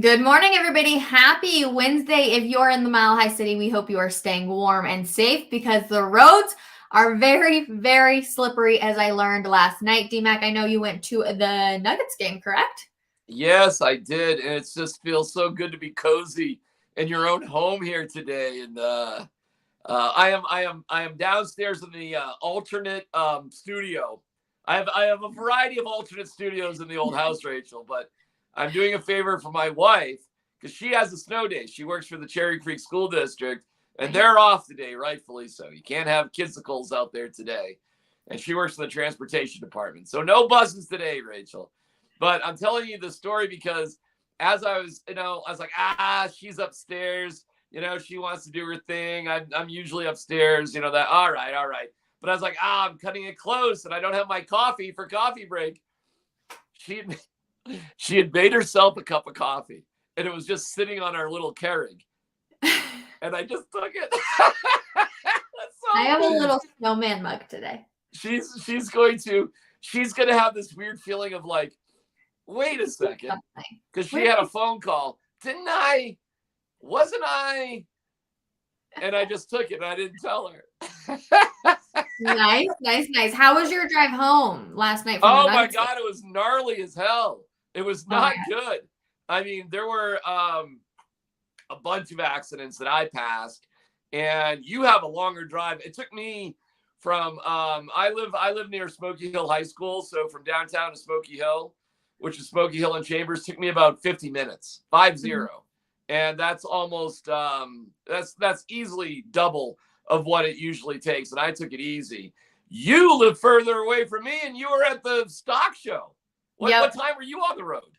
Good morning, everybody. Happy Wednesday. If you're in the Mile High City, we hope you are staying warm and safe because the roads are very, very slippery, as I learned last night. DMAC, I know you went to the Nuggets game, correct? Yes, I did, and it just feels so good to be cozy in your own home here today. And I am downstairs in the alternate studio. I have a variety of alternate studios in the old house, Rachel, but I'm doing a favor for my wife because she has a snow day. She works for the Cherry Creek School District, and they're off today, rightfully so. You can't have kidsicles out there today, and she works in the transportation department, so no buses today, Rachel. But I'm telling you the story because as I was, I was like, she's upstairs. She wants to do her thing. I'm usually upstairs, that, all right, all right. But I was like, I'm cutting it close and I don't have my coffee for coffee break. She had made herself a cup of coffee and it was just sitting on our little Keurig. And I just took it. I have a little snowman mug today. She's going to have this weird feeling of like, wait a second, because she had a phone call. Wasn't I? And I just took it and I didn't tell her. Nice. How was your drive home last night? Oh my God, it was gnarly as hell. It was not good. I mean, there were a bunch of accidents that I passed, and you have a longer drive. It took me from I live near Smoky Hill High School, so from downtown to Smoky Hill, which is Smoky Hill and Chambers, took me about 50 minutes, 50. Mm-hmm. And that's almost, that's easily double of what it usually takes. And I took it easy. You live further away from me and you were at the stock show. What time were you on the road?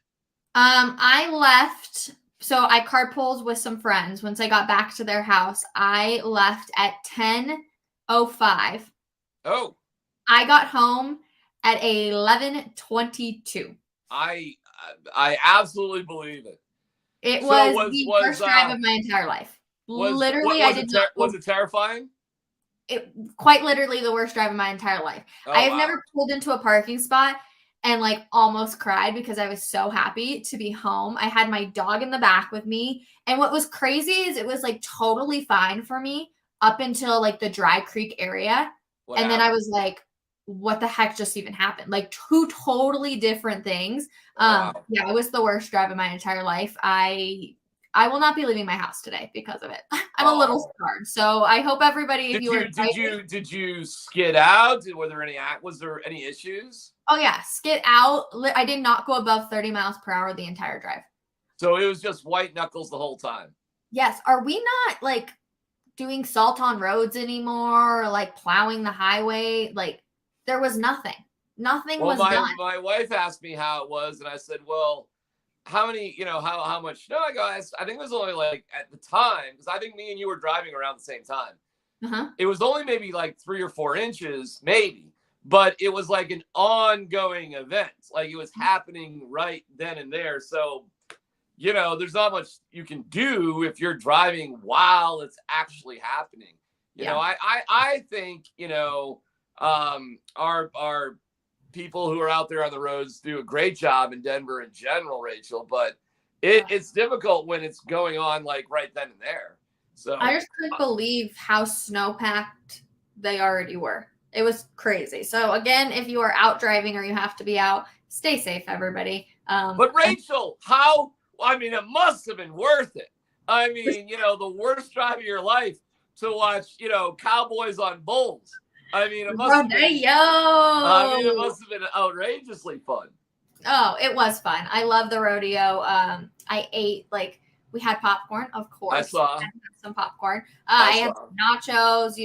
I left. So I carpooled with some friends. Once I got back to their house, I left at 10:05. Oh. I got home at 11:22. I absolutely believe it. It was the worst drive of my entire life. Literally, was it terrifying? Quite literally the worst drive of my entire life. I have never pulled into a parking spot and like almost cried because I was so happy to be home. I had my dog in the back with me. And what was crazy is it was like totally fine for me up until like the Dry Creek area. Then I was like, what the heck just even happened? Like two totally different things. Yeah, it was the worst drive of my entire life. I will not be leaving my house today because of it. I'm a little scarred. So I hope everybody, did you skid out? Was there any issues? Oh yeah, skid out. I did not go above 30 miles per hour the entire drive. So it was just white knuckles the whole time. Yes. Are we not like doing salt on roads anymore? Or, like plowing the highway? Like there was nothing. Nothing was done. My wife asked me how it was, and I said, well, how many, how much snow? I go, I think it was only like at the time, because I think me and you were driving around the same time. Uh-huh. It was only maybe like 3 or 4 inches, maybe, but it was like an ongoing event. Like it was happening right then and there. So, there's not much you can do if you're driving while it's actually happening. I think, our people who are out there on the roads do a great job in Denver in general, Rachel, but it's difficult when it's going on like right then and there. So I just couldn't believe how snow-packed they already were. It was crazy. So again, if you are out driving or you have to be out, stay safe, everybody. But Rachel, it must have been worth it. I mean, the worst drive of your life to watch, cowboys on bulls. I mean, it must have been outrageously fun. Oh, it was fun. I love the rodeo. I ate we had popcorn, of course. I saw some popcorn. I had some nachos.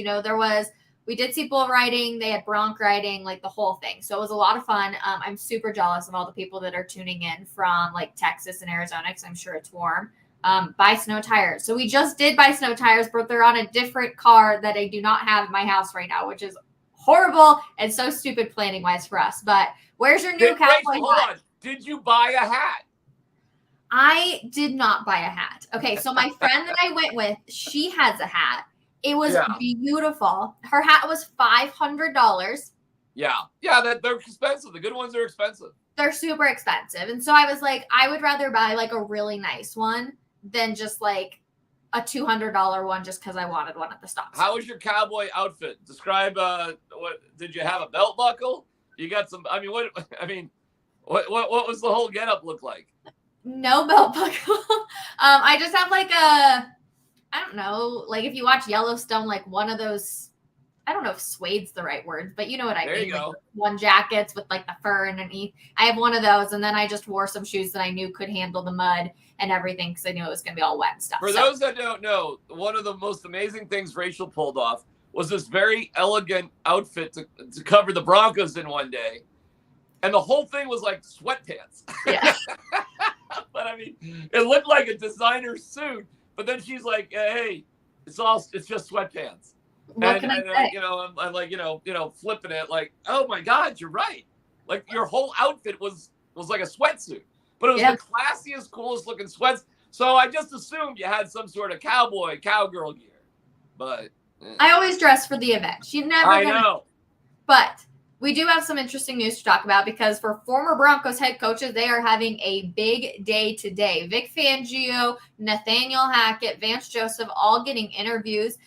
We did see bull riding. They had bronc riding, like the whole thing. So it was a lot of fun. I'm super jealous of all the people that are tuning in from like Texas and Arizona because I'm sure it's warm. Buy snow tires. So we just did buy snow tires, but they're on a different car that I do not have in my house right now, which is horrible and so stupid planning wise for us. But where's your new cowboy hat? Did you buy a hat? I did not buy a hat. Okay, so my friend that I went with, she has a hat. It was beautiful. Her hat was $500. Yeah, they're expensive. The good ones are expensive. They're super expensive. And so I was like, I would rather buy like a really nice one than just like a $200 one just because I wanted one at the stop sign. How was your cowboy outfit? Describe what did you have, a belt buckle? You got some what was the whole getup look like? No belt buckle. I just have like I don't know, like if you watch Yellowstone, like one of those, I don't know if suede's the right word, but you know what I mean. There you like go. One jackets with like the fur underneath. I have one of those, and then I just wore some shoes that I knew could handle the mud and everything because I knew it was going to be all wet and stuff. For those that don't know, one of the most amazing things Rachel pulled off was this very elegant outfit to cover the Broncos in one day. And the whole thing was like sweatpants. Yeah. But I mean, it looked like a designer suit. But then she's like, hey, it's just sweatpants. What can I say? I'm like, flipping it like, oh my God, you're right. Like your whole outfit was like a sweatsuit, but it was the classiest, coolest looking sweats. So I just assumed you had some sort of cowgirl gear. But I always dress for the event. She never. I know. But we do have some interesting news to talk about because for former Broncos head coaches, they are having a big day today. Vic Fangio, Nathaniel Hackett, Vance Joseph, all getting interviews.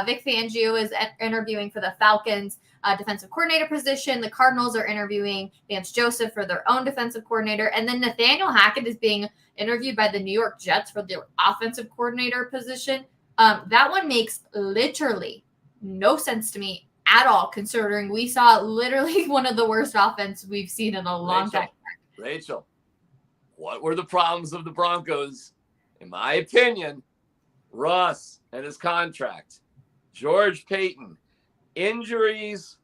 Vic Fangio is interviewing for the Falcons defensive coordinator position. The Cardinals are interviewing Vance Joseph for their own defensive coordinator. And then Nathaniel Hackett is being interviewed by the New York Jets for their offensive coordinator position. That one makes literally no sense to me at all, considering we saw literally one of the worst offense we've seen in a long time. Rachel, what were the problems of the Broncos? In my opinion, Russ and his contract, George Payton, injuries,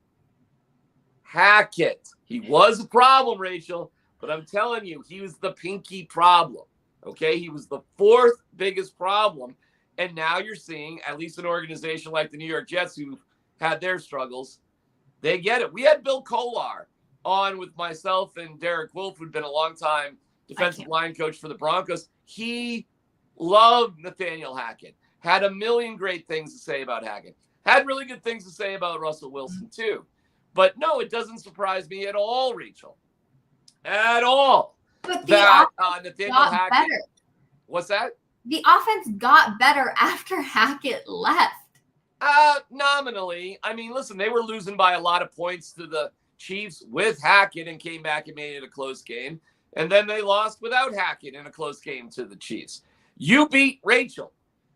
Hackett. He was a problem, Rachel, but I'm telling you, he was the pinky problem. Okay, he was the fourth biggest problem. And now you're seeing, at least an organization like the New York Jets, who had their struggles, they get it. We had Bill Kolar on with myself and Derek Wolf, who'd been a long time defensive line coach for the Broncos. He loved Nathaniel Hackett, had a million great things to say about Hackett, had really good things to say about Russell Wilson too. But no, it doesn't surprise me at all, Rachel, at all, but that Nathaniel Hackett. Better. What's that? The offense got better after Hackett left. Nominally. I mean, listen, they were losing by a lot of points to the Chiefs with Hackett and came back and made it a close game. And then they lost without Hackett in a close game to the Chiefs. You beat Rachel.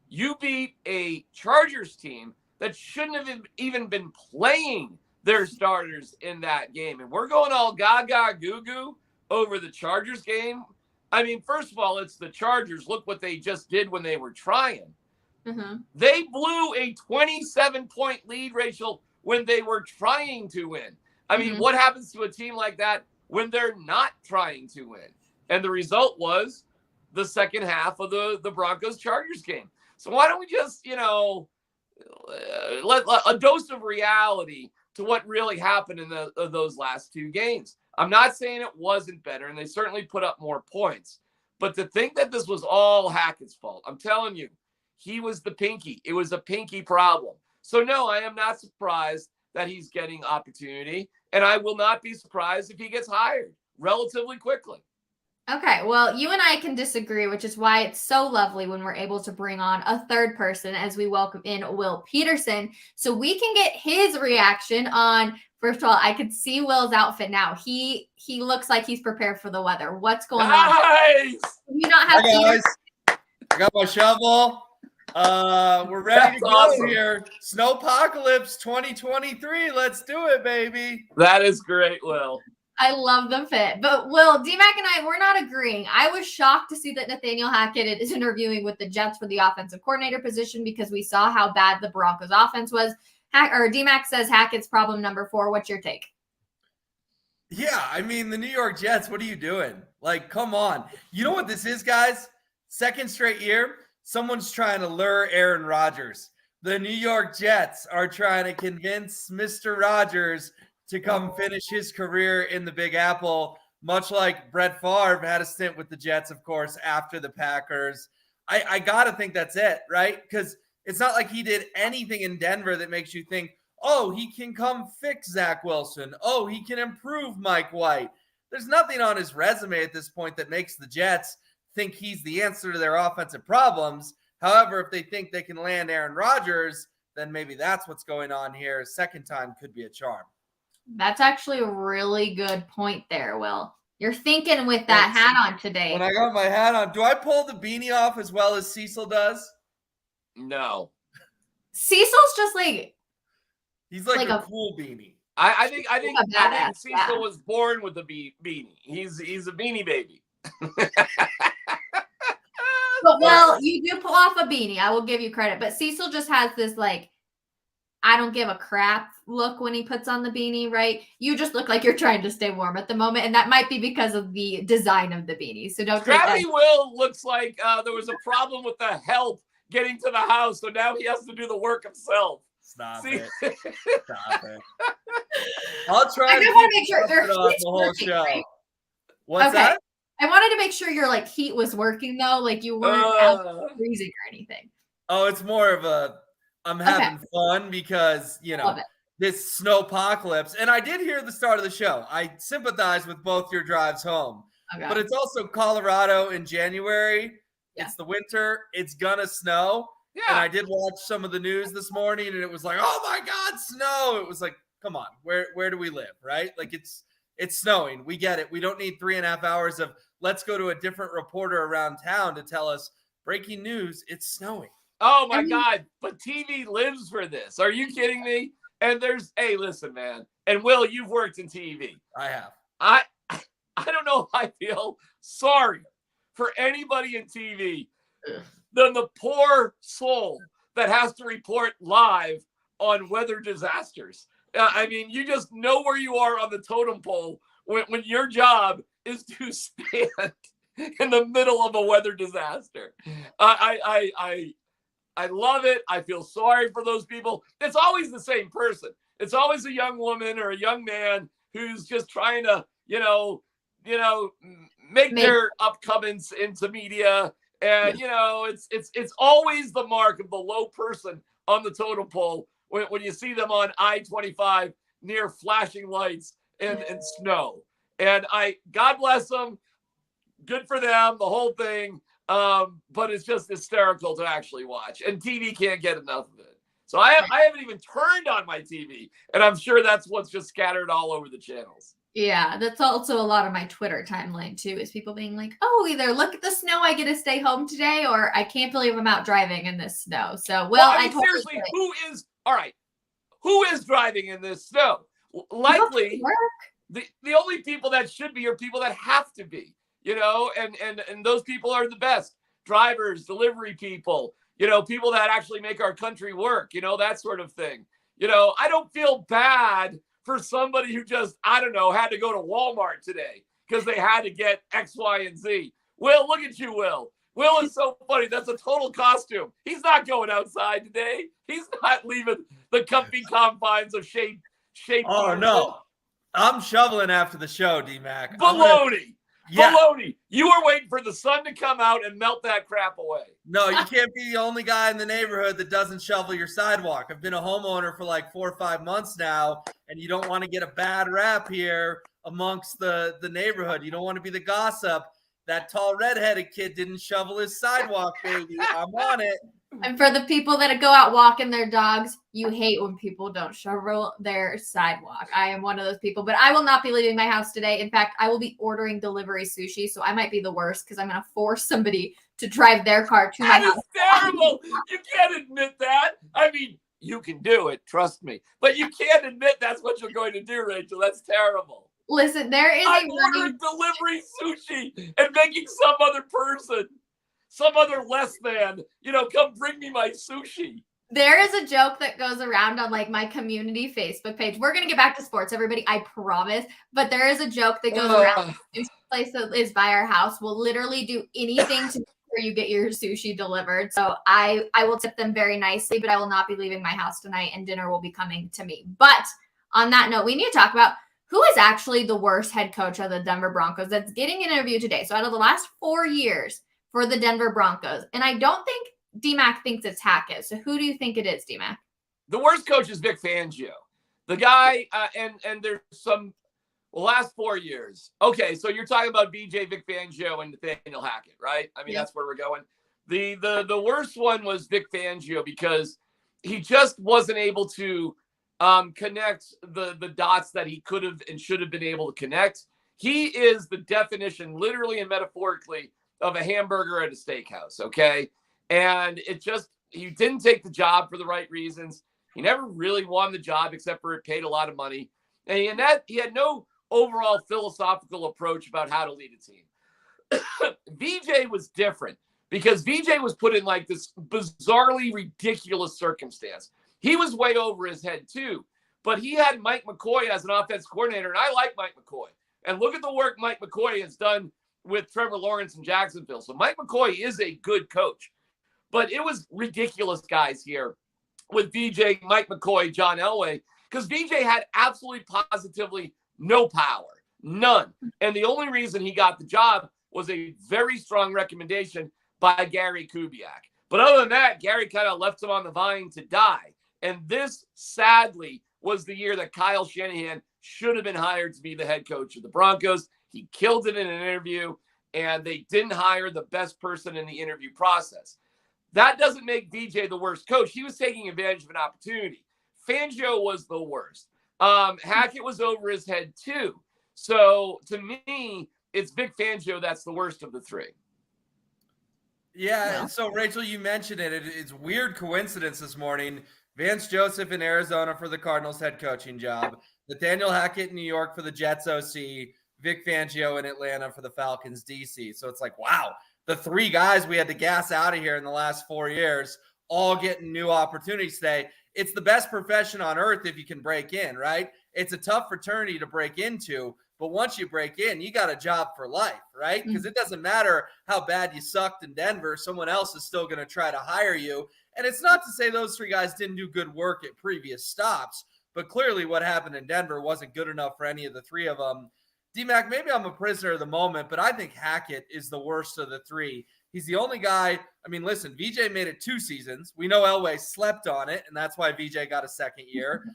You beat a Chargers team that shouldn't have even been playing their starters in that game. And we're going all gaga goo-goo over the Chargers game. I mean, first of all, it's the Chargers. Look what they just did when they were trying. Mm-hmm. They blew a 27-point lead, Rachel, when they were trying to win. I mean, what happens to a team like that when they're not trying to win? And the result was the second half of the Broncos-Chargers game. So why don't we just, let a dose of reality to what really happened in those last two games. I'm not saying it wasn't better, and they certainly put up more points. But to think that this was all Hackett's fault, I'm telling you, he was the pinky. It was a pinky problem. So, no, I am not surprised that he's getting opportunity, and I will not be surprised if he gets hired relatively quickly. Okay, well, you and I can disagree, which is why it's so lovely when we're able to bring on a third person as we welcome in Will Peterson, so we can get his reaction on. First of all, I could see Will's outfit now. He looks like he's prepared for the weather. What's going on? Nice! You not have Hi, guys. I got my shovel. We're ready to go awesome. here. Snowpocalypse 2023. Let's do it, baby. That is great, Will. I love the fit. But Will, D-Mac and I, we're not agreeing. I was shocked to see that Nathaniel Hackett is interviewing with the Jets for the offensive coordinator position because we saw how bad the Broncos offense was. D-Mac says Hackett's problem number 4. What's your take? Yeah, I mean, the New York Jets, what are you doing? Like, come on. You know what this is, guys? Second straight year, someone's trying to lure Aaron Rodgers. The New York Jets are trying to convince Mr. Rodgers to come finish his career in the Big Apple, much like Brett Favre had a stint with the Jets, of course, after the Packers. I got to think that's it, right? Because it's not like he did anything in Denver that makes you think, Oh, he can come fix Zach Wilson. Oh, he can improve Mike White. There's nothing on his resume at this point that makes the Jets think he's the answer to their offensive problems. However, if they think they can land Aaron Rodgers, then maybe that's what's going on here. Second time could be a charm. That's actually a really good point there, Will. You're thinking with that hat on today. When I got my hat on, do I pull the beanie off as well as Cecil does? No. Cecil's just like... He's like a cool beanie. I think Cecil was born with a beanie. He's a beanie baby. But, well, you do pull off a beanie. I will give you credit. But Cecil just has this, like, I don't give a crap look when he puts on the beanie, right? You just look like you're trying to stay warm at the moment. And that might be because of the design of the beanie. So don't take that. Gravity Will looks like there was a problem with the help getting to the house. So now he has to do the work himself. Stop it. Stop it. I'll try to make sure the whole show. Right? What's that? I wanted to make sure your like heat was working though, like you weren't out freezing or anything. Oh, it's more of a I'm having fun because, you know, this snowpocalypse. And I did hear the start of the show. I sympathize with both your drives home. Okay. But it's also Colorado in January. Yeah. It's the winter. It's gonna snow. Yeah. And I did watch some of the news this morning and it was like, oh my God, snow. It was like, come on, where do we live? Right? Like it's snowing. We get it. We don't need 3.5 hours of let's go to a different reporter around town to tell us breaking news. It's snowing. Oh my God. But TV lives for this. Are you kidding me? And hey, listen, man. And Will, you've worked in TV. I have. I don't know if I feel sorry for anybody in TV than the poor soul that has to report live on weather disasters. I mean, you just know where you are on the totem pole when your job is to stand in the middle of a weather disaster. I love it. I feel sorry for those people. It's always the same person. It's always a young woman or a young man who's just trying to, make their upcomings into media. And, it's always the mark of the low person on the totem pole when you see them on I-25 near flashing lights and snow. And God bless them. Good for them, the whole thing. But it's just hysterical to actually watch. And TV can't get enough of it. So I haven't even turned on my TV. And I'm sure that's what's just scattered all over the channels. Yeah, that's also a lot of my Twitter timeline too, is people being like, oh, either look at the snow, I get to stay home today, or I can't believe I'm out driving in this snow. So, seriously, who is driving in this snow? Likely, the only people that should be are people that have to be, and those people are the best drivers, delivery people, people that actually make our country work, that sort of thing. I don't feel bad for somebody who just, I don't know, had to go to Walmart today because they had to get X, Y, and Z. Will, look at you, Will. Will is so funny. That's a total costume. He's not going outside today. He's not leaving the comfy confines of shape. Oh, no. I'm shoveling after the show, D-Mac. Baloney. Baloney. You were waiting for the sun to come out and melt that crap away. No, you can't be the only guy in the neighborhood that doesn't shovel your sidewalk. I've been a homeowner for like 4 or 5 months now, and you don't want to get a bad rap here amongst the neighborhood. You don't want to be the gossip. That tall redheaded kid didn't shovel his sidewalk, baby. I'm on it. And for the people that go out walking their dogs, you hate when people don't shovel their sidewalk. I am one of those people, but I will not be leaving my house today. In fact, I will be ordering delivery sushi, so I might be the worst because I'm going to force somebody to drive their car to my house. That's terrible. You can't admit that. I mean, you can do it, trust me. But you can't admit that's what you're going to do, Rachel. That's terrible. Listen, there is I'm ordering delivery sushi and making some other person, some other less than, come bring me my sushi. There is a joke that goes around on like my community Facebook page. We're going to get back to sports, everybody. I promise. But there is a joke that goes around. This place that is by our house will literally do anything to make sure you get your sushi delivered. So I will tip them very nicely, but I will not be leaving my house tonight and dinner will be coming to me. But on that note, we need to talk about who is actually the worst head coach of the Denver Broncos that's getting an interview today. So out of the last 4 years for the Denver Broncos, and I don't think D-Mac thinks it's Hackett. So who do you think it is, D-Mac? The worst coach is Vic Fangio. The guy, and there's some last 4 years. Okay, so you're talking about BJ, Vic Fangio, and Nathaniel Hackett, right? I mean, That's where we're going. The worst one was Vic Fangio because he just wasn't able to connect the dots that he could have and should have been able to connect. He is the definition, literally and metaphorically, of a hamburger at a steakhouse, okay? And he didn't take the job for the right reasons. He never really won the job except for it paid a lot of money. And he had no overall philosophical approach about how to lead a team. VJ was different because VJ was put in like this bizarrely ridiculous circumstance. He was way over his head too, but he had Mike McCoy as an offense coordinator, and I like Mike McCoy. And look at the work Mike McCoy has done with Trevor Lawrence in Jacksonville. So Mike McCoy is a good coach, but it was ridiculous, guys, here with VJ, Mike McCoy, John Elway, because VJ had absolutely positively no power, none. And the only reason he got the job was a very strong recommendation by Gary Kubiak. But other than that, Gary kind of left him on the vine to die. And this, sadly, was the year that Kyle Shanahan should have been hired to be the head coach of the Broncos. He killed it in an interview, and they didn't hire the best person in the interview process. That doesn't make VJ the worst coach. He was taking advantage of an opportunity. Fangio was the worst. Hackett was over his head too. So to me, it's Vic Fangio that's the worst of the three. Yeah. So Rachel, you mentioned it. It's weird coincidence this morning. Vance Joseph in Arizona for the Cardinals head coaching job. Nathaniel Hackett in New York for the Jets OC. Vic Fangio in Atlanta for the Falcons DC. So it's like, wow, the three guys we had to gas out of here in the last 4 years, all getting new opportunities today. It's the best profession on earth if you can break in, right? It's a tough fraternity to break into, but once you break in, you got a job for life, right? Because it doesn't matter how bad you sucked in Denver, someone else is still going to try to hire you. And it's not to say those three guys didn't do good work at previous stops, but clearly what happened in Denver wasn't good enough for any of the three of them. D-Mac, maybe I'm a prisoner of the moment, but I think Hackett is the worst of the three. He's the only guy. I mean, listen, VJ made it 2 seasons. We know Elway slept on it, and that's why VJ got a second year.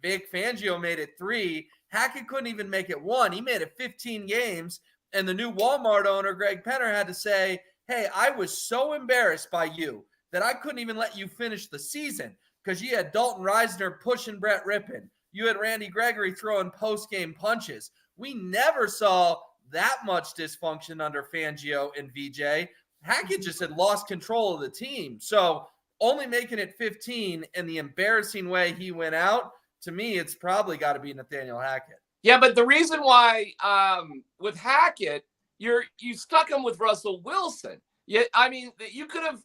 Vic Fangio made it 3. Hackett couldn't even make it 1. He made it 15 games, and the new Walmart owner, Greg Penner, had to say, hey, I was so embarrassed by you that I couldn't even let you finish the season because you had Dalton Reisner pushing Brett Rippon. You had Randy Gregory throwing post-game punches. We never saw that much dysfunction under Fangio and VJ. Hackett just had lost control of the team. So only making it 15 and the embarrassing way he went out, to me, it's probably got to be Nathaniel Hackett. Yeah, but the reason why with Hackett, you stuck him with Russell Wilson. Yeah, I mean, you could have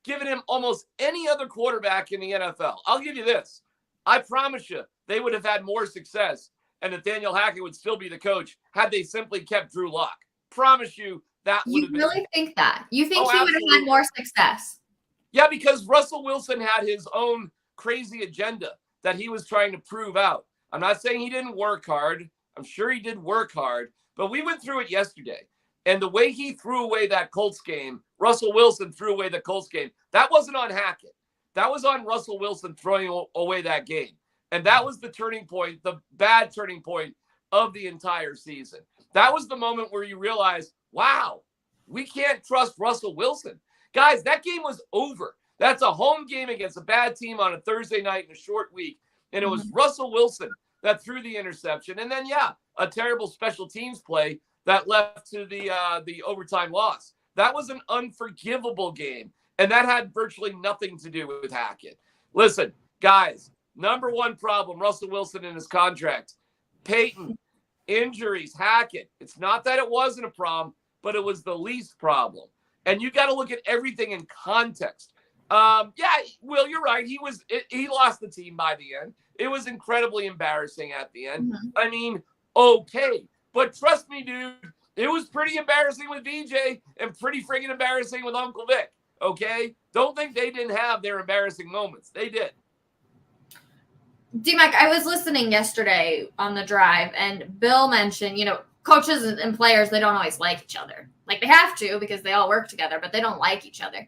given him almost any other quarterback in the NFL. I'll give you this. I promise you, they would have had more success, and Nathaniel Hackett would still be the coach had they simply kept Drew Lock. Promise you that would have been. You really think that? You think he would have had more success? Yeah, because Russell Wilson had his own crazy agenda that he was trying to prove out. I'm not saying he didn't work hard. I'm sure he did work hard, but we went through it yesterday. And the way he threw away that Colts game, Russell Wilson threw away the Colts game, that wasn't on Hackett. That was on Russell Wilson throwing away that game. And that was the turning point, the bad turning point of the entire season. That was the moment where you realize, wow, we can't trust Russell Wilson. Guys, that game was over. That's a home game against a bad team on a Thursday night in a short week. And it was Russell Wilson that threw the interception. And then, a terrible special teams play that left to the overtime loss. That was an unforgivable game. And that had virtually nothing to do with Hackett. Listen, guys, number one problem, Russell Wilson and his contract. Peyton, injuries, Hackett. It's not that it wasn't a problem, but it was the least problem. And you got to look at everything in context. Will, you're right. He lost the team by the end. It was incredibly embarrassing at the end. I mean, okay. But trust me, dude, it was pretty embarrassing with VJ and pretty friggin' embarrassing with Uncle Vic. Okay? Don't think they didn't have their embarrassing moments. They did. D-Mac, I was listening yesterday on the drive, and Bill mentioned, coaches and players, they don't always like each other. Like, they have to because they all work together, but they don't like each other.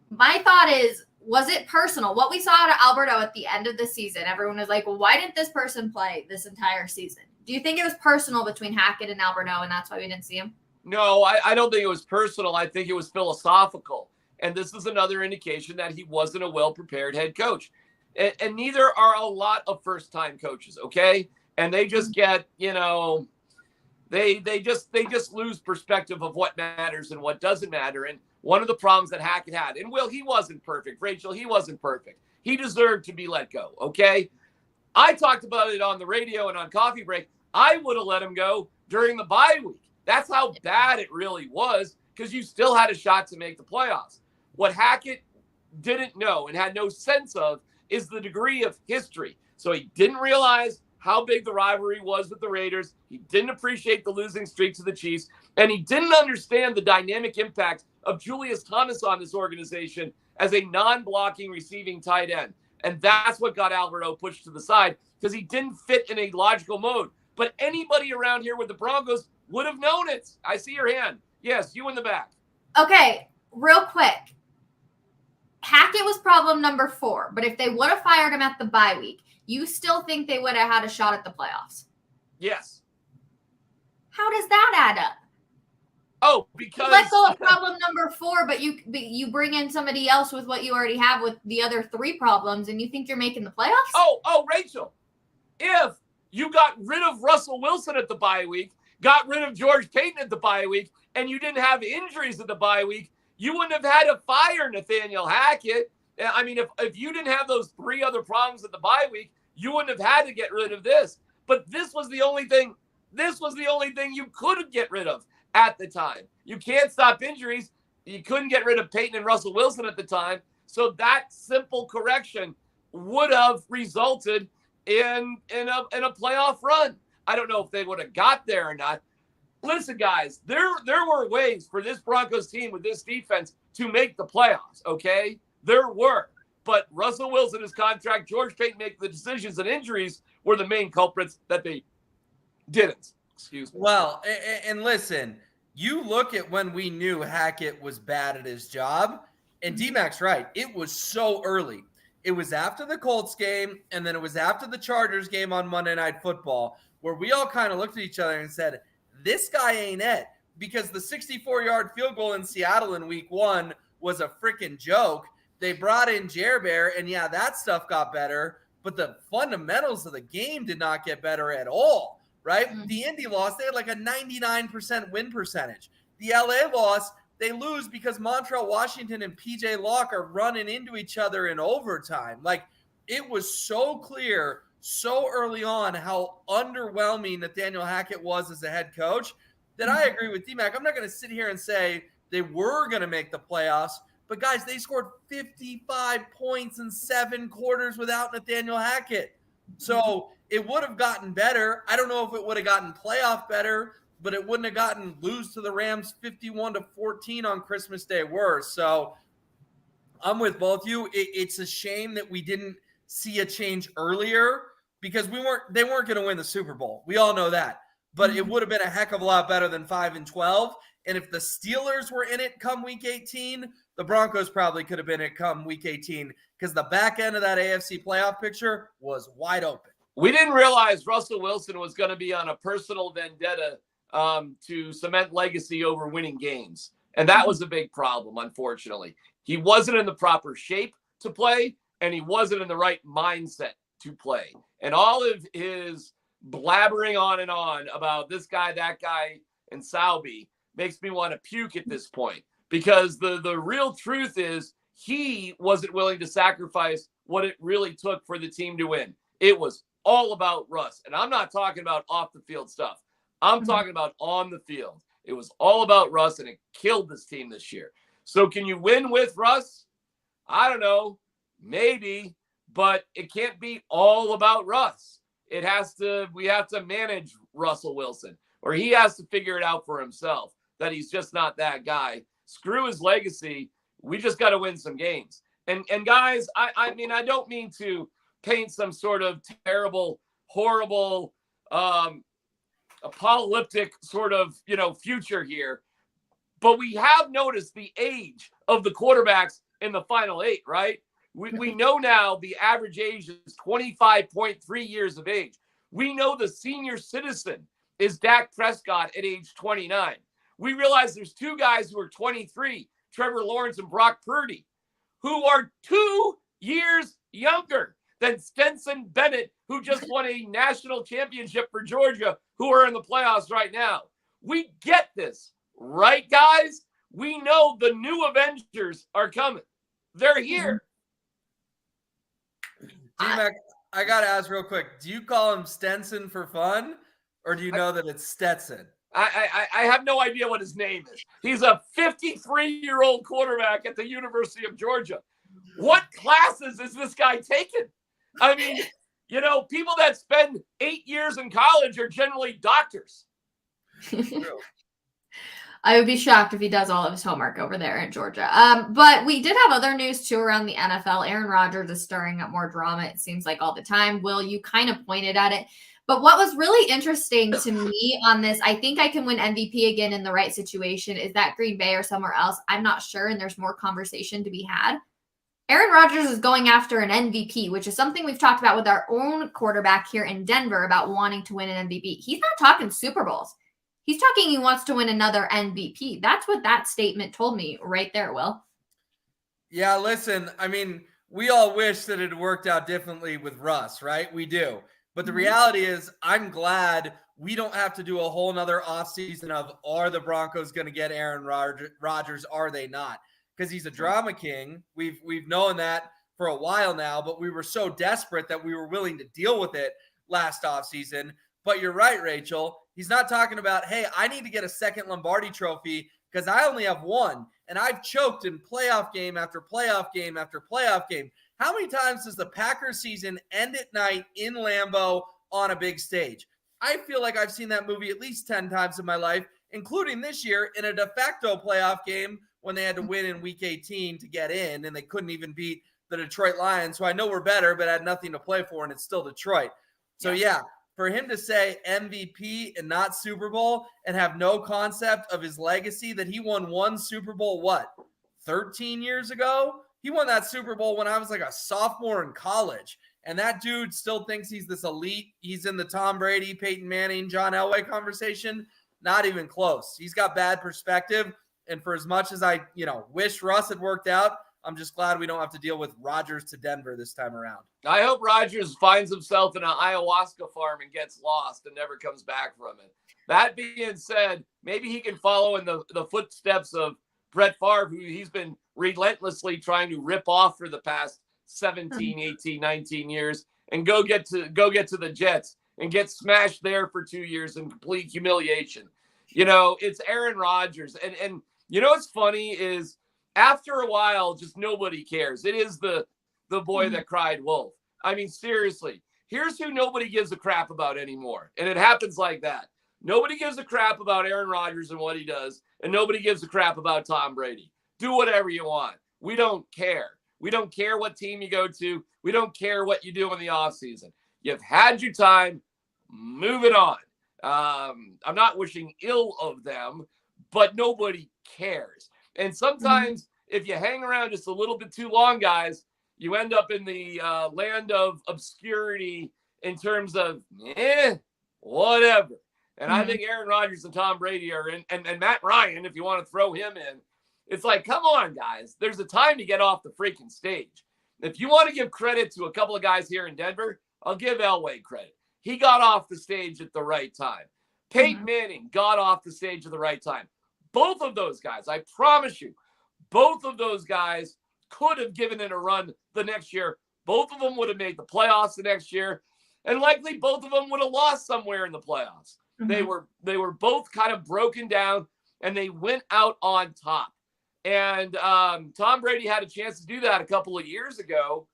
My thought is, was it personal? What we saw out of Alberto at the end of the season, everyone was like, well, why didn't this person play this entire season? Do you think it was personal between Hackett and Alberto, and that's why we didn't see him? No, I don't think it was personal. I think it was philosophical. And this is another indication that he wasn't a well-prepared head coach. And neither are a lot of first-time coaches, okay? And they just get, they just lose perspective of what matters and what doesn't matter. And one of the problems that Hackett had, and Will, he wasn't perfect. Rachel, he wasn't perfect. He deserved to be let go, okay? I talked about it on the radio and on Coffee Break. I would have let him go during the bye week. That's how bad it really was, because you still had a shot to make the playoffs. What Hackett didn't know and had no sense of is the degree of history. So he didn't realize how big the rivalry was with the Raiders. He didn't appreciate the losing streak to the Chiefs. And he didn't understand the dynamic impact of Julius Thomas on this organization as a non-blocking receiving tight end. And that's what got Alberto pushed to the side, because he didn't fit in a logical mode. But anybody around here with the Broncos would have known it. I see your hand. Yes, you in the back. Okay, real quick. Hackett was problem number 4, but if they would have fired him at the bye week, you still think they would have had a shot at the playoffs? Yes. How does that add up? Oh, because you let go of problem number 4, but you bring in somebody else with what you already have with the other 3 problems, and you think you're making the playoffs? Oh, Rachel, if you got rid of Russell Wilson at the bye week, got rid of George Payton at the bye week, and you didn't have injuries at the bye week, you wouldn't have had to fire Nathaniel Hackett. I mean, if you didn't have those 3 other problems at the bye week, you wouldn't have had to get rid of this. But this was the only thing. This was the only thing you could get rid of at the time. You can't stop injuries. You couldn't get rid of Peyton and Russell Wilson at the time. So that simple correction would have resulted in a playoff run. I don't know if they would have got there or not. Listen, guys, there were ways for this Broncos team with this defense to make the playoffs, okay? There were. But Russell Wilson, his contract, George Payton make the decisions, and injuries were the main culprits that they didn't. Excuse me. Well, and listen, you look at when we knew Hackett was bad at his job, and D-Mac's right. It was so early. It was after the Colts game, and then it was after the Chargers game on Monday Night Football, where we all kind of looked at each other and said, this guy ain't it, because the 64-yard field goal in Seattle in week 1 was a freaking joke. They brought in Jer-Bear, and yeah, that stuff got better, but the fundamentals of the game did not get better at all, right? Mm-hmm. The Indy loss, they had like a 99% win percentage. The LA loss, they lose because Montrell Washington and PJ Locke are running into each other in overtime. Like, it was so clear so early on how underwhelming Nathaniel Hackett was as a head coach that I agree with D-Mac. I'm not going to sit here and say they were going to make the playoffs, but guys, they scored 55 points in 7 quarters without Nathaniel Hackett. So it would have gotten better. I don't know if it would have gotten playoff better, but it wouldn't have gotten lose to the Rams 51-14 on Christmas Day worse. So I'm with both you. It's a shame that we didn't see a change earlier, because they weren't going to win the Super Bowl. We all know that. But it would have been a heck of a lot better than 5-12. And if the Steelers were in it come week 18, the Broncos probably could have been it come week 18, because the back end of that AFC playoff picture was wide open. We didn't realize Russell Wilson was going to be on a personal vendetta to cement legacy over winning games. And that was a big problem, unfortunately. He wasn't in the proper shape to play, and he wasn't in the right mindset to play. And all of his blabbering on and on about this guy, that guy, and Salby makes me want to puke at this point, because the real truth is he wasn't willing to sacrifice what it really took for the team to win. It was all about Russ. And I'm not talking about off the field stuff. I'm talking about on the field. It was all about Russ, and it killed this team this year. So can you win with Russ? I don't know. Maybe, but it can't be all about Russ. We have to manage Russell Wilson, or he has to figure it out for himself that he's just not that guy. Screw his legacy. We just got to win some games. And guys, I mean, I don't mean to paint some sort of terrible, horrible, apocalyptic sort of, future here, but we have noticed the age of the quarterbacks in the final 8, right? We know now the average age is 25.3 years of age. We know the senior citizen is Dak Prescott at age 29. We realize there's two guys who are 23, Trevor Lawrence and Brock Purdy, who are 2 years younger than Stetson Bennett, who just won a national championship for Georgia, who are in the playoffs right now. We get this, right, guys? We know the new Avengers are coming. They're here. T-Mac, I got to ask real quick. Do you call him Stenson for fun, or do you know that it's Stetson? I have no idea what his name is. He's a 53-year-old quarterback at the University of Georgia. What classes is this guy taking? I mean, you know, people that spend 8 years in college are generally doctors. I would be shocked if he does all of his homework over there in Georgia. But we did have other news too around the NFL. Aaron Rodgers is stirring up more drama, it seems like, all the time. Will, you kind of pointed at it. But what was really interesting to me on this, I think I can win MVP again in the right situation. Is that Green Bay or somewhere else? I'm not sure, and there's more conversation to be had. Aaron Rodgers is going after an MVP, which is something we've talked about with our own quarterback here in Denver about wanting to win an MVP. He's not talking Super Bowls. He's talking he wants to win another MVP. That's what that statement told me right there, Will. Yeah, listen, I mean, we all wish that it worked out differently with Russ, right? We do. But the reality is, I'm glad we don't have to do a whole nother offseason of, are the Broncos going to get Aaron Rodgers? Are they not? Because he's a drama king. We've known that for a while now, but we were so desperate that we were willing to deal with it last offseason. But you're right, Rachel. He's not talking about, hey, I need to get a second Lombardi trophy because I only have one, and I've choked in playoff game after playoff game after playoff game. How many times does the Packers season end at night in Lambeau on a big stage? I feel like I've seen that movie at least 10 times in my life, including this year in a de facto playoff game when they had to win in week 18 to get in, and they couldn't even beat the Detroit Lions, who I know were better but had nothing to play for, and it's still Detroit. So, yeah, for him to say MVP and not Super Bowl and have no concept of his legacy that he won one Super Bowl, 13 years ago? He won that Super Bowl when I was like a sophomore in college. And that dude still thinks he's this elite. He's in the Tom Brady, Peyton Manning, John Elway conversation. Not even close. He's got bad perspective. And for as much as I, wish Russ had worked out, I'm just glad we don't have to deal with Rodgers to Denver this time around. I hope Rodgers finds himself in an ayahuasca farm and gets lost and never comes back from it. That being said, maybe he can follow in the footsteps of Brett Favre, who he's been relentlessly trying to rip off for the past 17, 18, 19 years, and go get to the Jets and get smashed there for 2 years in complete humiliation. It's Aaron Rodgers. And what's funny is after a while, just nobody cares. It is the boy that cried wolf. I mean, seriously, here's who nobody gives a crap about anymore. And it happens like that. Nobody gives a crap about Aaron Rodgers and what he does, and nobody gives a crap about Tom Brady. Do whatever you want. We don't care. We don't care what team you go to. We don't care what you do in the offseason. You've had your time. Move it on. I'm not wishing ill of them, but nobody cares. And sometimes if you hang around just a little bit too long, guys, you end up in the land of obscurity in terms of, whatever. And I think Aaron Rodgers and Tom Brady are in, and Matt Ryan, if you want to throw him in. It's like, come on, guys. There's a time to get off the freaking stage. If you want to give credit to a couple of guys here in Denver, I'll give Elway credit. He got off the stage at the right time. Peyton Manning got off the stage at the right time. Both of those guys, I promise you, both of those guys could have given it a run the next year. Both of them would have made the playoffs the next year. And likely both of them would have lost somewhere in the playoffs. They were both kind of broken down, and they went out on top. And Tom Brady had a chance to do that a couple of years ago.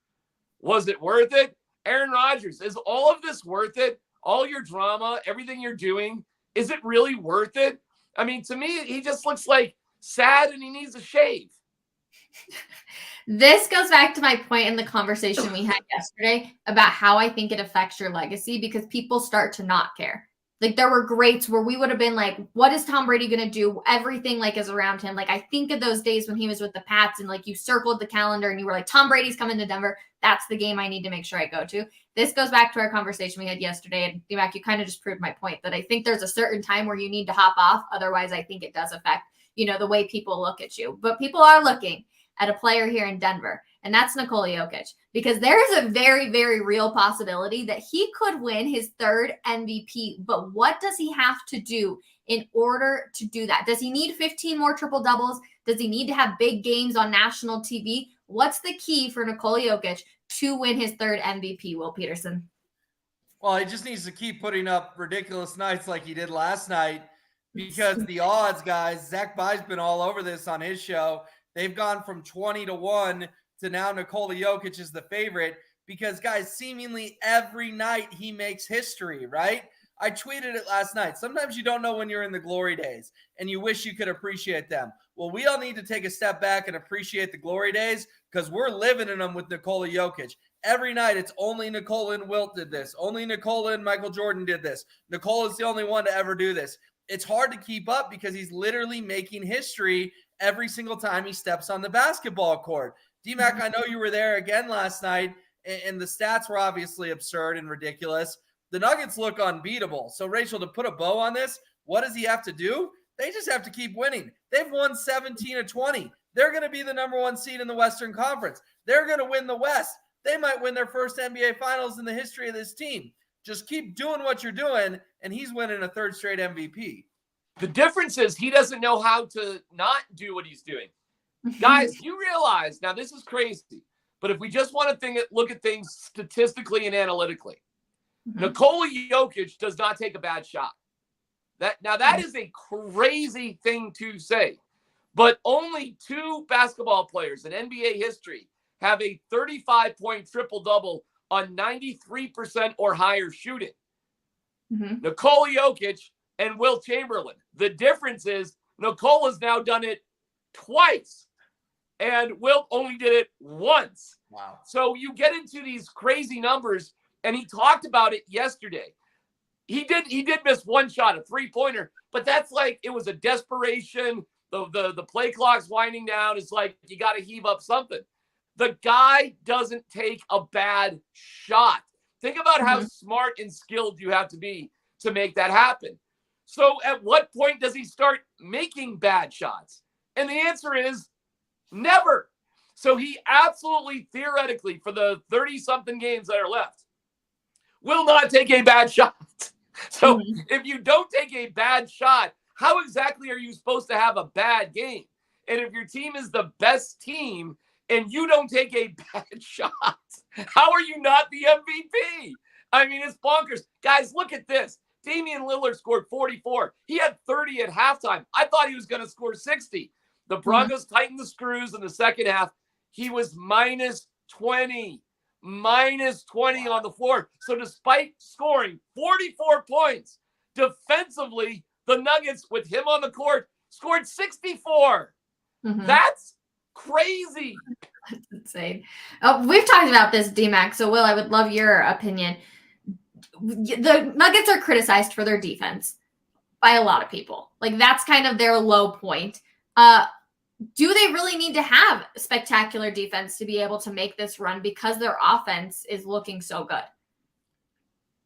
Was it worth it? Aaron Rodgers, is all of this worth it? All your drama, everything you're doing, is it really worth it? I mean, to me, he just looks like sad and he needs a shave. This goes back to my point in the conversation we had yesterday about how I think it affects your legacy because people start to not care. Like there were greats where we would have been like, what is Tom Brady going to do? Everything like is around him. Like I think of those days when he was with the Pats and like you circled the calendar and you were like, Tom Brady's coming to Denver. That's the game I need to make sure I go to. This goes back to our conversation we had yesterday. And D-Mac, you kind of just proved my point that I think there's a certain time where you need to hop off. Otherwise, I think it does affect, the way people look at you. But people are looking at a player here in Denver, and that's Nikola Jokic, because there is a very, very real possibility that he could win his third MVP. But what does he have to do in order to do that? Does he need 15 more triple doubles? Does he need to have big games on national TV? What's the key for Nikola Jokic to win his third MVP, Will Peterson? Well, he just needs to keep putting up ridiculous nights like he did last night, because the odds, guys, Zach Bye's been all over this on his show. They've gone from 20-1 to now Nikola Jokic is the favorite because, guys, seemingly every night he makes history, right? I tweeted it last night. Sometimes you don't know when you're in the glory days and you wish you could appreciate them. Well, we all need to take a step back and appreciate the glory days because we're living in them with Nikola Jokic. Every night it's only Nikola and Wilt did this. Only Nikola and Michael Jordan did this. Nikola's the only one to ever do this. It's hard to keep up because he's literally making history every single time he steps on the basketball court. D-Mac, I know you were there again last night, and the stats were obviously absurd and ridiculous. The Nuggets look unbeatable. So, Rachel, to put a bow on this, what does he have to do? They just have to keep winning. They've won 17 of 20. They're going to be the number one seed in the Western Conference. They're going to win the West. They might win their first NBA Finals in the history of this team. Just keep doing what you're doing, and he's winning a third straight MVP. The difference is he doesn't know how to not do what he's doing. Guys, you realize, now this is crazy, but if we just want to look at things statistically and analytically, Nikola Jokic does not take a bad shot. That is a crazy thing to say, but only two basketball players in NBA history have a 35-point triple-double on 93% or higher shooting. Nikola Jokic and Wilt Chamberlain. The difference is Nikola's now done it twice, and Wilt only did it once. Wow. So you get into these crazy numbers, and he talked about it yesterday. He did miss one shot, a three-pointer, but that's like it was a desperation. The play clock's winding down. It's like you got to heave up something. The guy doesn't take a bad shot. Think about how smart and skilled you have to be to make that happen. So at what point does he start making bad shots? And the answer is never. So he absolutely, theoretically, for the 30-something games that are left, will not take a bad shot. So if you don't take a bad shot, how exactly are you supposed to have a bad game? And if your team is the best team and you don't take a bad shot, how are you not the MVP? I mean, it's bonkers. Guys, look at this. Damian Lillard scored 44. He had 30 at halftime. I thought he was going to score 60. The Broncos tightened the screws in the second half. He was minus 20 on the floor. So despite scoring 44 points, defensively, the Nuggets, with him on the court, scored 64. That's crazy. That's insane. We've talked about this, D-Mac. So, Will, I would love your opinion. The Nuggets are criticized for their defense by a lot of people. Like, that's kind of their low point. Do they really need to have spectacular defense to be able to make this run because their offense is looking so good?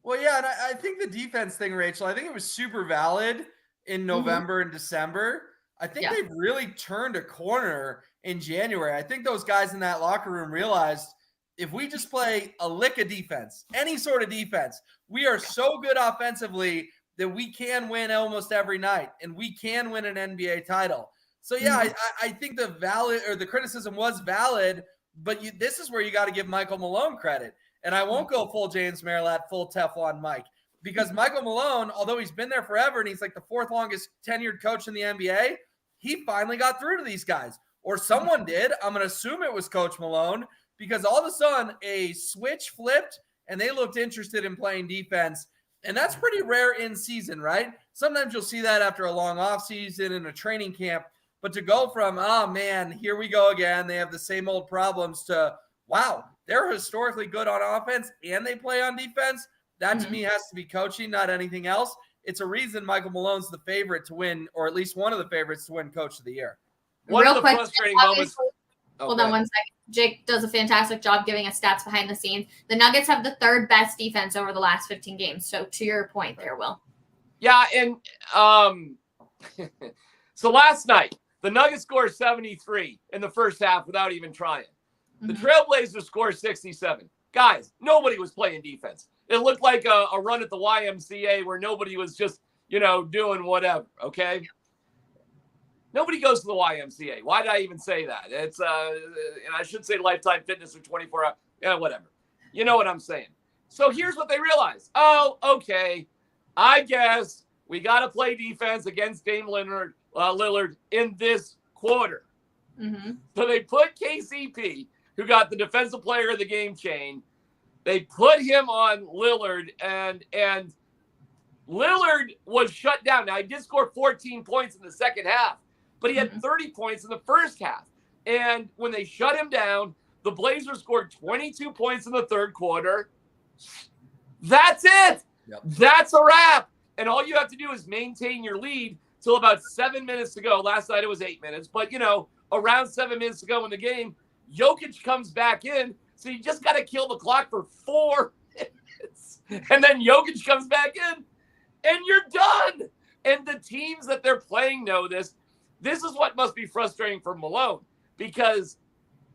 Well, yeah, and I think the defense thing, Rachel, I think it was super valid in November and December. I think they've really turned a corner in January. I think those guys in that locker room realized if we just play a lick of defense, any sort of defense, we are so good offensively that we can win almost every night and we can win an NBA title. So, yeah, I think the criticism was valid, but this is where you got to give Michael Malone credit. And I won't go full James Merilatt, full Teflon Mike, because Michael Malone, although he's been there forever and he's like the fourth longest tenured coach in the NBA, he finally got through to these guys. Or someone did. I'm going to assume it was Coach Malone, because all of a sudden a switch flipped and they looked interested in playing defense. And that's pretty rare in season, right? Sometimes you'll see that after a long offseason in a training camp. But to go from, oh, man, here we go again, they have the same old problems, to, wow, they're historically good on offense and they play on defense, that to me has to be coaching, not anything else. it's a reason Michael Malone's the favorite to win, or at least one of the favorites to win Coach of the Year. One Real of the quick, frustrating moments. Hold on one second. Jake does a fantastic job giving us stats behind the scenes. The Nuggets have the third best defense over the last 15 games. So to your point there, Will. Yeah, and so last night, the Nuggets scored 73 in the first half without even trying. The Trailblazers scored 67. Guys, nobody was playing defense. It looked like a run at the YMCA where nobody was just, doing whatever, okay? Nobody goes to the YMCA. Why did I even say that? It's and I should say Lifetime Fitness or 24 hours. Yeah, whatever. You know what I'm saying. So here's what they realized. Oh, okay. I guess we got to play defense against Dame Lillard in this quarter. So they put KCP, who got the defensive player of the game chain. They put him on Lillard, and Lillard was shut down. Now, he did score 14 points in the second half, but he had 30 points in the first half. And when they shut him down, the Blazers scored 22 points in the third quarter. That's it. Yep. That's a wrap. And all you have to do is maintain your lead till about 7 minutes to go. Last night it was 8 minutes, but around 7 minutes to go in the game, Jokic comes back in. So you just got to kill the clock for 4 minutes. And then Jokic comes back in and you're done. And the teams that they're playing know this. This is what must be frustrating for Malone, because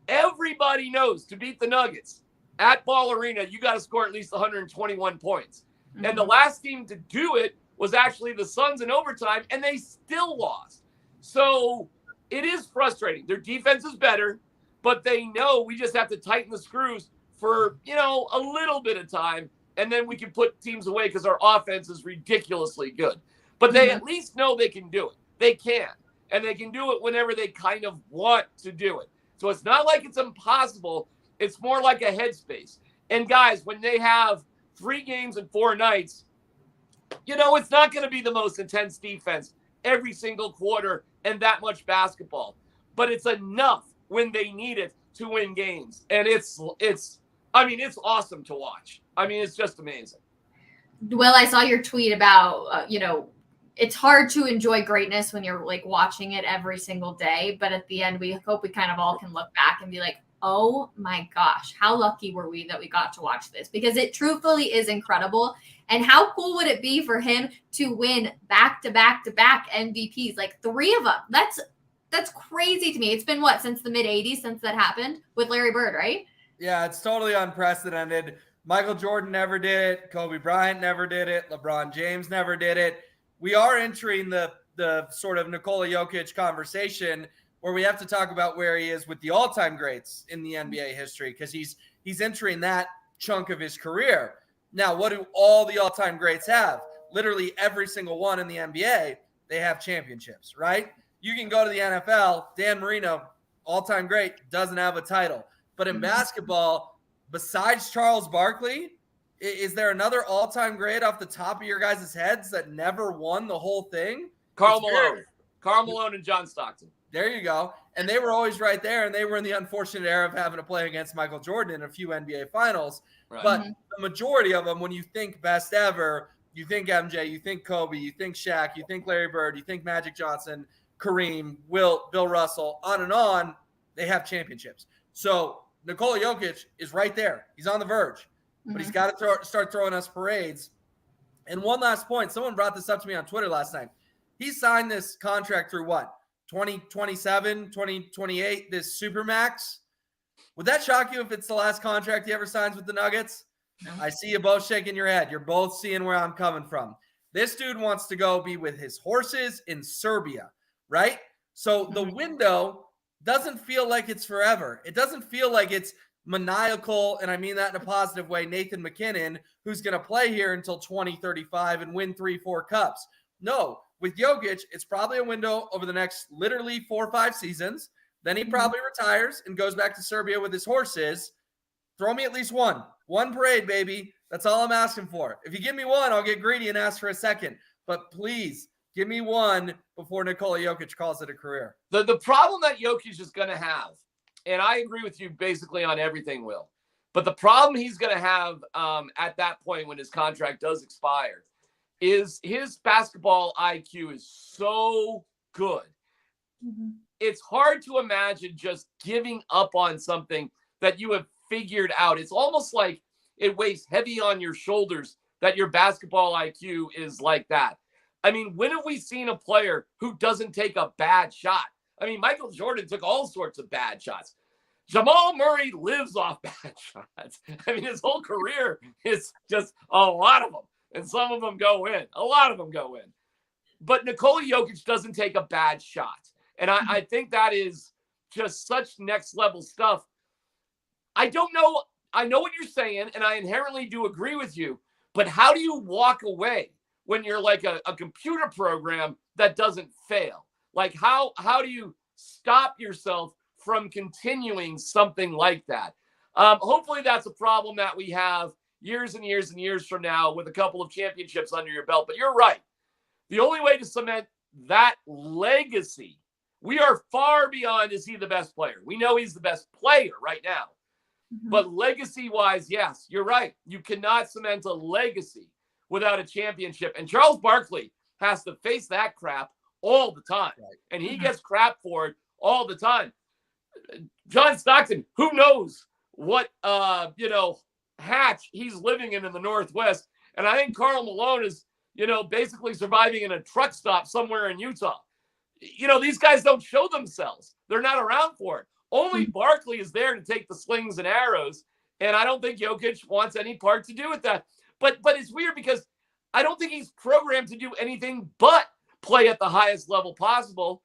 everybody knows to beat the Nuggets at Ball Arena, you got to score at least 121 points. And the last team to do it was actually the Suns in overtime, and they still lost. So it is frustrating. Their defense is better, but they know we just have to tighten the screws for, a little bit of time, and then we can put teams away because our offense is ridiculously good. But they at least know they can do it. They can. And they can do it whenever they kind of want to do it. So it's not like it's impossible. It's more like a headspace. And guys, when they have 3 games and 4 nights, it's not going to be the most intense defense every single quarter and that much basketball. But it's enough when they need it to win games. And it's awesome to watch. It's just amazing. Will, I saw your tweet about, it's hard to enjoy greatness when you're like watching it every single day. But at the end, we hope we kind of all can look back and be like, oh my gosh, how lucky were we that we got to watch this? Because it truthfully is incredible. And how cool would it be for him to win back-to-back-to-back MVPs, like 3 of them? That's crazy to me. It's been since the mid-'80s since that happened with Larry Bird, right? Yeah, it's totally unprecedented. Michael Jordan never did it. Kobe Bryant never did it. LeBron James never did it. We are entering the sort of Nikola Jokic conversation where we have to talk about where he is with the all-time greats in the NBA history, because he's entering that chunk of his career. Now, what do all the all-time greats have? Literally every single one in the NBA, they have championships, right? You can go to the NFL, Dan Marino, all-time great, doesn't have a title. But in basketball, besides Charles Barkley, is there another all-time great off the top of your guys' heads that never won the whole thing? Karl Malone and John Stockton. There you go. And they were always right there, and they were in the unfortunate era of having to play against Michael Jordan in a few NBA finals. Right. But the majority of them, when you think best ever, you think MJ, you think Kobe, you think Shaq, you think Larry Bird, you think Magic Johnson, Kareem, Bill Russell, on, they have championships. So Nikola Jokic is right there. He's on the verge. But he's got to start throwing us parades. And one last point. Someone brought this up to me on Twitter last night. He signed this contract through what? 2027, 2028, this Supermax. Would that shock you if it's the last contract he ever signs with the Nuggets? No. I see you both shaking your head. You're both seeing where I'm coming from. This dude wants to go be with his horses in Serbia, right? So the window doesn't feel like it's forever. It doesn't feel like it's maniacal, and I mean that in a positive way, Nathan McKinnon, who's going to play here until 2035 and win 3-4 cups. No, with Jokic, it's probably a window over the next literally 4 or 5 seasons. Then he probably retires and goes back to Serbia with his horses. Throw me at least one parade, baby. That's all I'm asking for. If you give me one, I'll get greedy and ask for a second. But please, give me one before Nikola Jokic calls it a career. The problem that Jokic is going to have, and I agree with you basically on everything, Will, but the problem he's going to have at that point when his contract does expire is his basketball IQ is so good. Mm-hmm. It's hard to imagine just giving up on something that you have figured out. It's almost like it weighs heavy on your shoulders that your basketball IQ is like that. I mean, when have we seen a player who doesn't take a bad shot? I mean, Michael Jordan took all sorts of bad shots. Jamal Murray lives off bad shots. I mean, his whole career is just a lot of them. And some of them go in. A lot of them go in. But Nikola Jokic doesn't take a bad shot. And I think that is just such next level stuff. I don't know. I know what you're saying, and I inherently do agree with you. But how do you walk away when you're like a computer program that doesn't fail? Like how do you stop yourself from continuing something like that? Hopefully that's a problem that we have years and years and years from now with a couple of championships under your belt. But you're right. The only way to cement that legacy, we are far beyond, is he the best player? We know he's the best player right now. Mm-hmm. But legacy-wise, yes, you're right. You cannot cement a legacy without a championship. And Charles Barkley has to face that crap all the time. Right. And he gets crap for it all the time. John Stockton, who knows what, hatch he's living in the Northwest. And I think Karl Malone is, basically surviving in a truck stop somewhere in Utah. These guys don't show themselves. They're not around for it. Only Barkley is there to take the slings and arrows. And I don't think Jokic wants any part to do with that. But it's weird because I don't think he's programmed to do anything but play at the highest level possible.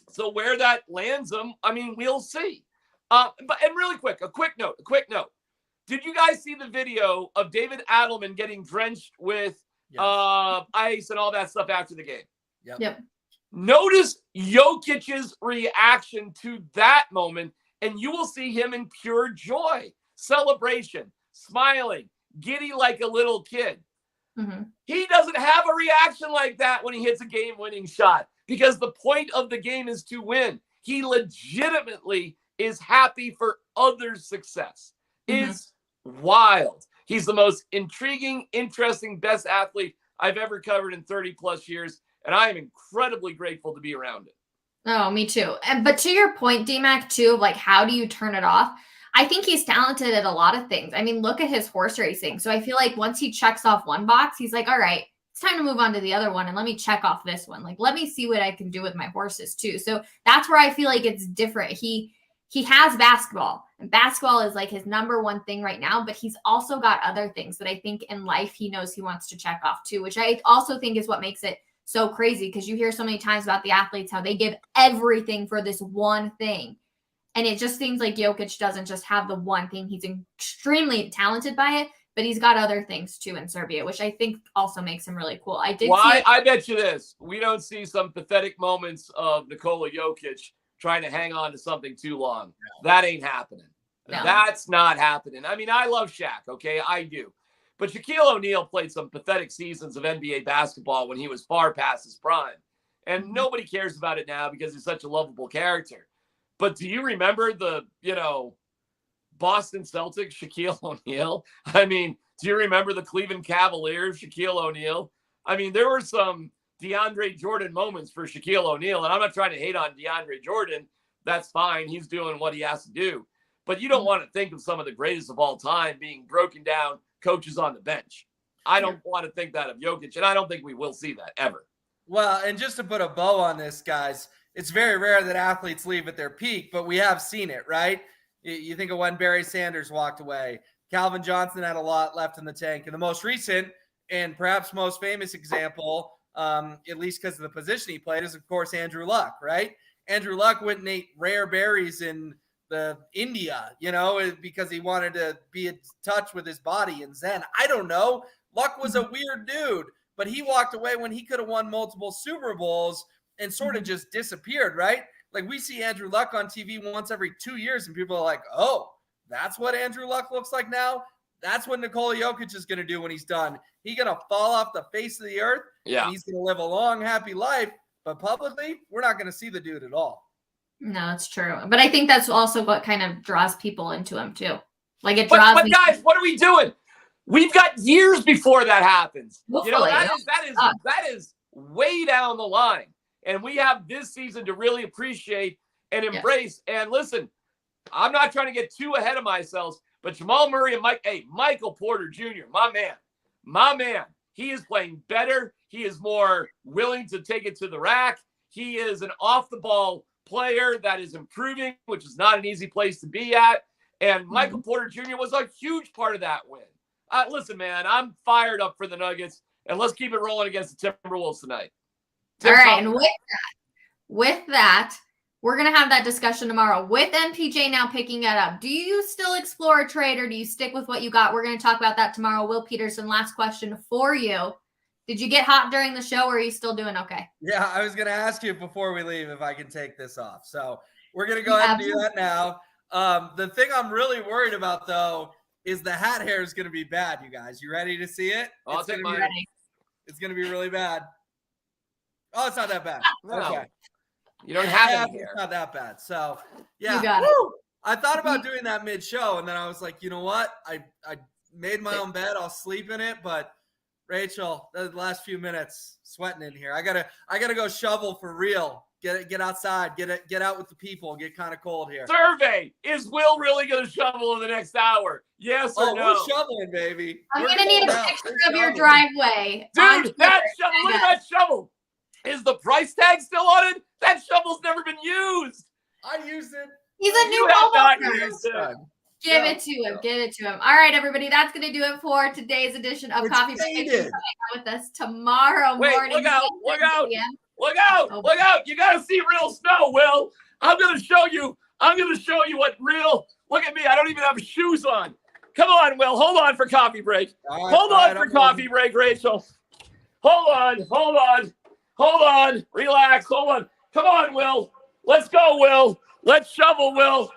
So where that lands him, I mean, we'll see. And really quick, a quick note. Did you guys see the video of David Adelman getting drenched with ice and all that stuff after the game? Yep. Notice Jokic's reaction to that moment, and you will see him in pure joy, celebration, smiling, giddy like a little kid. Mm-hmm. He doesn't have a reaction like that when he hits a game-winning shot because the point of the game is to win. He legitimately is happy for others' success. It's wild. He's the most intriguing, interesting, best athlete I've ever covered in 30-plus years, and I am incredibly grateful to be around it. Oh, me too. But to your point, D-Mac, too, like how do you turn it off? I think he's talented at a lot of things. I mean, look at his horse racing. So I feel like once he checks off one box, he's like, all right, it's time to move on to the other one. And let me check off this one. Like, let me see what I can do with my horses too. So that's where I feel like it's different. He has basketball, and basketball is like his number one thing right now, but he's also got other things that I think in life he knows he wants to check off too, which I also think is what makes it so crazy, because you hear so many times about the athletes, how they give everything for this one thing. And it just seems like Jokic doesn't just have the one thing. He's extremely talented by it, but he's got other things too in Serbia, which I think also makes him really cool. I bet you this. We don't see some pathetic moments of Nikola Jokic trying to hang on to something too long. No. That ain't happening. No. That's not happening. I mean, I love Shaq, okay? I do. But Shaquille O'Neal played some pathetic seasons of NBA basketball when he was far past his prime. And nobody cares about it now because he's such a lovable character. But do you remember the, Boston Celtics, Shaquille O'Neal? I mean, do you remember the Cleveland Cavaliers, Shaquille O'Neal? I mean, there were some DeAndre Jordan moments for Shaquille O'Neal, and I'm not trying to hate on DeAndre Jordan. That's fine. He's doing what he has to do. But you don't want to think of some of the greatest of all time being broken down coaches on the bench. I don't want to think that of Jokic, and I don't think we will see that ever. Well, and just to put a bow on this, guys, it's very rare that athletes leave at their peak, but we have seen it, right? You think of when Barry Sanders walked away. Calvin Johnson had a lot left in the tank. And the most recent and perhaps most famous example, at least because of the position he played, is, of course, Andrew Luck, right? Andrew Luck went and ate rare berries in India, because he wanted to be in touch with his body and Zen. I don't know. Luck was a weird dude, but he walked away when he could have won multiple Super Bowls and sort of just disappeared, right? Like, we see Andrew Luck on TV once every 2 years, and people are like, oh, that's what Andrew Luck looks like now? That's what Nikola Jokic is going to do when he's done. He's going to fall off the face of the earth, and he's going to live a long, happy life. But publicly, we're not going to see the dude at all. No, it's true. But I think that's also what kind of draws people into him, too. Like, it draws me. But guys, what are we doing? We've got years before that happens. Hopefully. You know, that is way down the line. And we have this season to really appreciate and embrace. And listen, I'm not trying to get too ahead of myself, but Jamal Murray and Michael Porter Jr., my man, he is playing better. He is more willing to take it to the rack. He is an off-the-ball player that is improving, which is not an easy place to be at. And Michael Porter Jr. was a huge part of that win. Listen, man, I'm fired up for the Nuggets, and let's keep it rolling against the Timberwolves tonight. All right, and with that, we're going to have that discussion tomorrow with MPJ now picking it up. Do you still explore a trade or do you stick with what you got? We're going to talk about that tomorrow. Will Peterson, last question for you. Did you get hot during the show or are you still doing okay? Yeah, I was going to ask you before we leave if I can take this off. So we're going to go ahead and do that now. The thing I'm really worried about, though, is the hat hair is going to be bad, you guys. You ready to see it? I'll take mine. It's going to be really bad. Oh, it's not that bad. No. Okay. You don't have any hair. It's not that bad. So, yeah. You got it. I thought about doing that mid-show, and then I was like, you know what? I made my own bed. I'll sleep in it. But, Rachel, the last few minutes, sweating in here. I gotta go shovel for real. Get outside. Get out with the people. Get kind of cold here. Survey: is Will really going to shovel in the next hour? Yes or no? We're shoveling, baby. I'm going to need a picture of your driveway. Dude, that shovel, look at that shovel. Is the price tag still on it? That shovel's never been used. I used it. He's a new You have not homeowner. used it. Give it to him. Give it to him. All right, everybody. That's going to do it for today's edition of Coffee Break. Thank you for hanging out with us tomorrow morning. Look out. Look out. You got to see real snow, Will. I'm going to show you what real. Look at me. I don't even have shoes on. Come on, Will. Hold on for coffee break. Hold on for coffee break, Rachel. Hold on. Relax. Hold on. Come on, Will. Let's go, Will. Let's shovel, Will.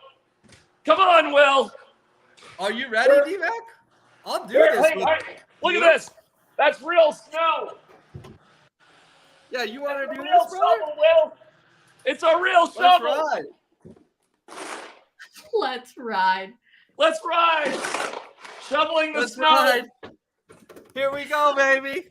Come on, Will. Are you ready, D-Mac? I'll do this. Look at this. That's real snow. Yeah, you want to do real this, brother? Shovel, Will. It's a real shovel. Let's ride. Shoveling the snow. Ride. Here we go, baby.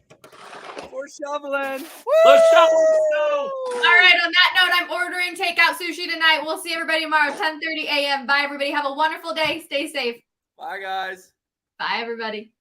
We're shoveling. Let's shovel the snow. All right, on that note, I'm ordering takeout sushi tonight. We'll see everybody tomorrow, 10:30 a.m. Bye, everybody. Have a wonderful day. Stay safe. Bye, guys. Bye, everybody.